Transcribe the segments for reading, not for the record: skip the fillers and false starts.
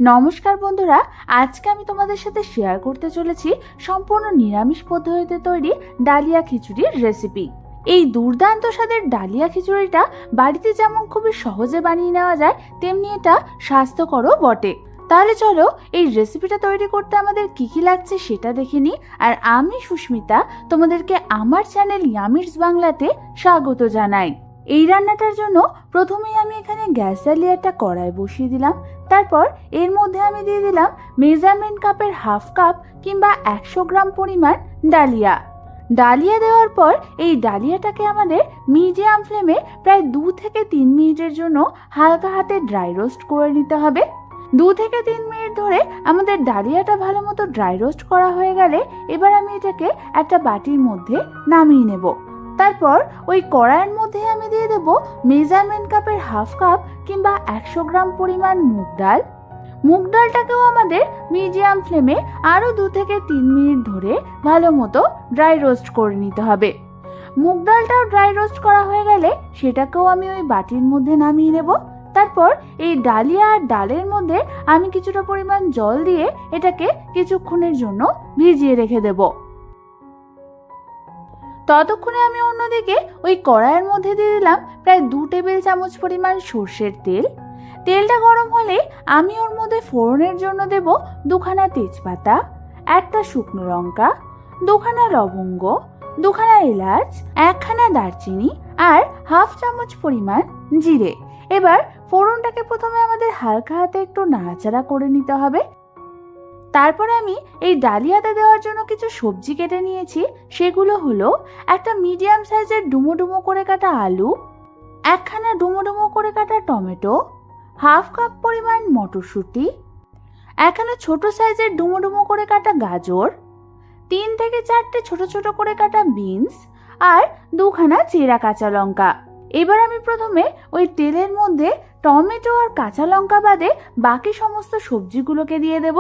নমস্কার বন্ধুরা, আজকে আমি তোমাদের সাথে শেয়ার করতে চলেছি সম্পূর্ণ নিরামিষ পদ্ধতিতে তৈরি ডালিয়া খিচুড়ির রেসিপি। এই দুর্দান্ত স্বাদের ডালিয়া খিচুড়িটা বাড়িতে যেমন খুবই সহজে বানিয়ে নেওয়া যায়, তেমনি এটা স্বাস্থ্যকরও বটে। তাহলে চলো এই রেসিপিটা তৈরি করতে আমাদের কি কি লাগছে সেটা দেখে নিই। আর আমি সুস্মিতা তোমাদেরকে আমার চ্যানেল ইয়ামিরস বাংলাতে স্বাগত জানাই। এই রান্নাটার জন্য প্রথমেই আমি এখানে গ্যাস জ্বালিয়ে একটা কড়াই বসিয়ে দিলাম। তারপর এর মধ্যে আমি দিয়ে দিলাম মেজারমেন্ট কাপের হাফ কাপ কিংবা 100 গ্রাম পরিমাণ ডালিয়া দেওয়ার পর এই ডালিয়াটাকে আমাদের মিডিয়াম ফ্লেমে প্রায় 2 থেকে 3 মিনিটের জন্য হালকা হাতে ড্রাই রোস্ট করে নিতে হবে। 2 থেকে 3 মিনিট ধরে আমাদের ডালিয়াটা ভালো মতো ড্রাই রোস্ট করা হয়ে গেলে এবার আমি এটাকে একটা বাটির মধ্যে নামিয়ে নেব। তারপর ওই কড়াইয়ের মধ্যে আমি দিয়ে দেব মেজারমেন্ট কাপের হাফ কাপ কিংবা 100 গ্রাম পরিমাণ মুগ ডালটাকেও আমাদের মিডিয়াম ফ্লেমে আরো 2 থেকে 3 মিনিট ধরে ভালো মতো ড্রাই রোস্ট করে নিতে হবে। মুগ ডালটাও ড্রাই রোস্ট করা হয়ে গেলে সেটাকেও আমি ওই বাটির মধ্যে নামিয়ে নেব। তারপর এই ডালিয়া আর ডালের মধ্যে আমি কিছুটা পরিমাণ জল দিয়ে এটাকে কিছুক্ষণের জন্য ভিজিয়ে রেখে দেব। ততক্ষণে আমি অন্যদিকে ওই কড়াইয়ের মধ্যে দিয়ে দিলাম প্রায় 2 টেবিল চামচ পরিমাণ সর্ষের তেল। তেলটা গরম হলে আমি ওর মধ্যে ফোড়নের জন্য দেব 2খানা তেজপাতা, 1টা শুকনো লঙ্কা, 2খানা লবঙ্গ, 2খানা এলাচ, 1খানা দারচিনি আর হাফ চামচ পরিমাণ জিরে। এবার ফোড়নটাকে প্রথমে আমাদের হালকা হাতে একটু নাড়াচাড়া করে নিতে হবে। তারপরে আমি এই ডালিয়াতে দেওয়ার জন্য কিছু সবজি কেটে নিয়েছি। সেগুলো হলো একটা মিডিয়াম সাইজের ডুমো ডুমো করে কাটা আলু, 1খানা ডুমো ডুমো করে কাটা টমেটো, হাফ কাপ পরিমাণ মটরশুঁটি, 1খানা ছোট সাইজের ডুমো ডুমো করে কাটা গাজর, 3 থেকে 4টে ছোট ছোট করে কাটা বিনস আর 2খানা চেরা কাঁচা লঙ্কা। এবার আমি প্রথমে ওই তেলের মধ্যে টমেটো আর কাঁচা লঙ্কা বাদে বাকি সমস্ত সবজিগুলোকে দিয়ে দেব।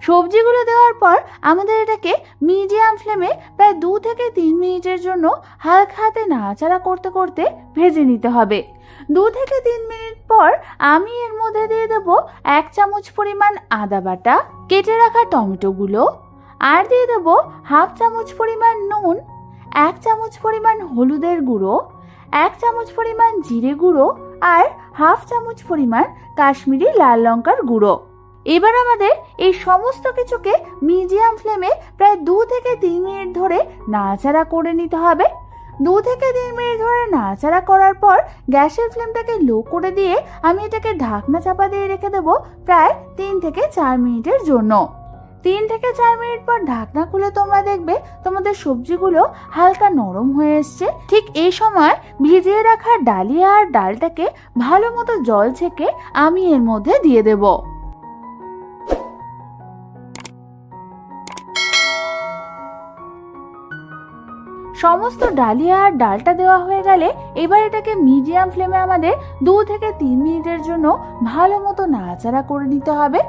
সবজিগুলো দেওয়ার পর আমাদের এটাকে মিডিয়াম ফ্লেমে প্রায় 2 থেকে 3 মিনিটের জন্য হালকা হাতে নাড়াচাড়া করতে করতে ভেজে নিতে হবে। 2 থেকে 3 মিনিট পর আমি এর মধ্যে দিয়ে দেব 1 চামচ পরিমাণ আদা বাটা, কেটে রাখা টমেটোগুলো, আর দিয়ে দেব হাফ চামচ পরিমাণ নুন, 1 চামচ পরিমাণ হলুদের গুঁড়ো, 1 চামচ পরিমাণ জিরে গুঁড়ো আর হাফ চামচ পরিমাণ কাশ্মীরি লাল লঙ্কার গুঁড়ো। এবার আমাদের এই সমস্ত কিছুকে মিডিয়াম ফ্লেমে প্রায় 2 থেকে 3 মিনিট ধরে নাড়াচাড়া করে নিতে হবে। 2 থেকে 3 মিনিট ধরে নাড়াচাড়া করার পর গ্যাসের ফ্লেমটাকে লো করে দিয়ে আমি এটাকে ঢাকনা চাপা দিয়ে রেখে দেব প্রায় 3 থেকে 4 মিনিটের জন্য। 3 থেকে 4 মিনিট পর ঢাকনা খুলে তোমরা দেখবে তোমাদের সবজিগুলো হালকা নরম হয়ে এসছে। ঠিক এই সময় ভিজিয়ে রাখা ডালিয়া আর ডালটাকে ভালো মতো জল ছেঁকে আমি এর মধ্যে দিয়ে দেব। সমস্ত ডালিয়া আর ডালটা দেওয়া হয়ে গেলে এবার এটাকে মিডিয়াম ফ্লেমে আমাদের 2 থেকে 3 মিনিটের জন্য ভালো মতো নাড়াচাড়া করে নিতে হবে।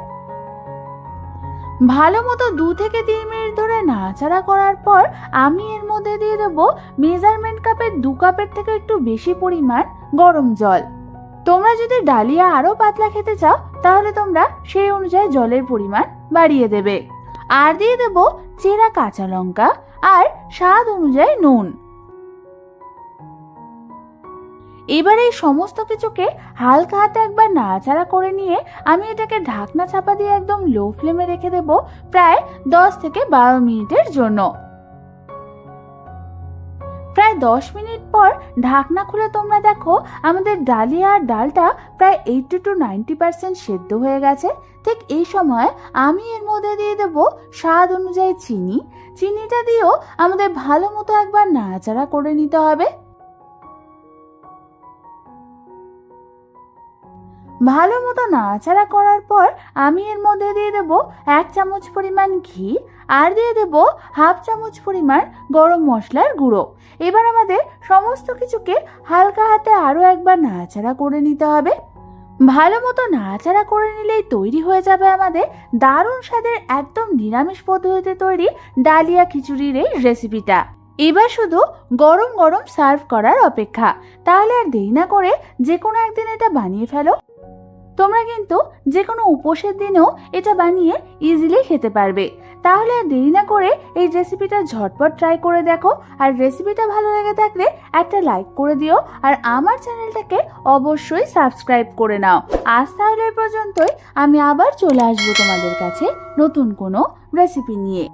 ভালো মতো 2 থেকে 3 মিনিট ধরে নাড়াচাড়া করার পর আমি এর মধ্যে দিয়ে দেব মেজারমেন্ট কাপের 2 কাপের থেকে একটু বেশি পরিমাণ গরম জল। তোমরা যদি ডালিয়া আরো পাতলা খেতে চাও তাহলে তোমরা সেই অনুযায়ী জলের পরিমাণ বাড়িয়ে দেবে। আর দিয়ে দেব চেরা কাঁচা লঙ্কা আর স্বাদ অনুযায়ী নুন। এবার এই সমস্ত কিছুকে হালকা হাতে একবার নাড়াচাড়া করে নিয়ে আমি এটাকে ঢাকনা চাপা দিয়ে একদম লো ফ্লেমে রেখে দেব প্রায় 10 থেকে 12 মিনিটের জন্য। প্রায় 10 মিনিট পর ঢাকনা খুলে তোমরা দেখো আমাদের ডালিয়া আর ডালটা প্রায় 80 to 90% সেদ্ধ হয়ে গেছে। ঠিক এই সময় আমি এর মধ্যে দিয়ে দেব স্বাদ অনুযায়ী চিনি। চিনিটা দিয়েও আমাদের ভালো মতো একবার নাড়াচাড়া করে নিতে হবে। ভালো মতো নাড়াচাড়া করার পর আমি এর মধ্যে দিয়ে দেব 1 চামচ পরিমাণ ঘি আর দিয়ে দেব হাফ চামচ পরিমাণ গরম মশলার গুঁড়ো। এবার আমাদের সমস্ত কিছুকে হালকা হাতে আরো একবার নাড়াচাড়া করে নিতে হবে। ভালো মতো নাড়াচাড়া করে নিলেই তৈরি হয়ে যাবে আমাদের দারুণ স্বাদের একদম নিরামিষ পদ্ধতিতে তৈরি ডালিয়া খিচুড়ির এই রেসিপিটা। এবার শুধু গরম গরম সার্ভ করার অপেক্ষা। তাহলে আর দেরি না করে যে কোনো একদিন এটা বানিয়ে ফেলো। তোমরা কিন্তু যে কোনো উপোসের দিনেও এটা বানিয়ে ইজিলি খেতে পারবে। তাহলে আর দেরি না করে এই রেসিপিটা ঝটপট ট্রাই করে দেখো। আর রেসিপিটা ভালো লেগে থাকলে একটা লাইক করে দিও, আর আমার চ্যানেলটাকে অবশ্যই সাবস্ক্রাইব করে নাও। আজ তাহলে এই পর্যন্তই, আমি আবার চলে আসবো তোমাদের কাছে নতুন কোনো রেসিপি নিয়ে।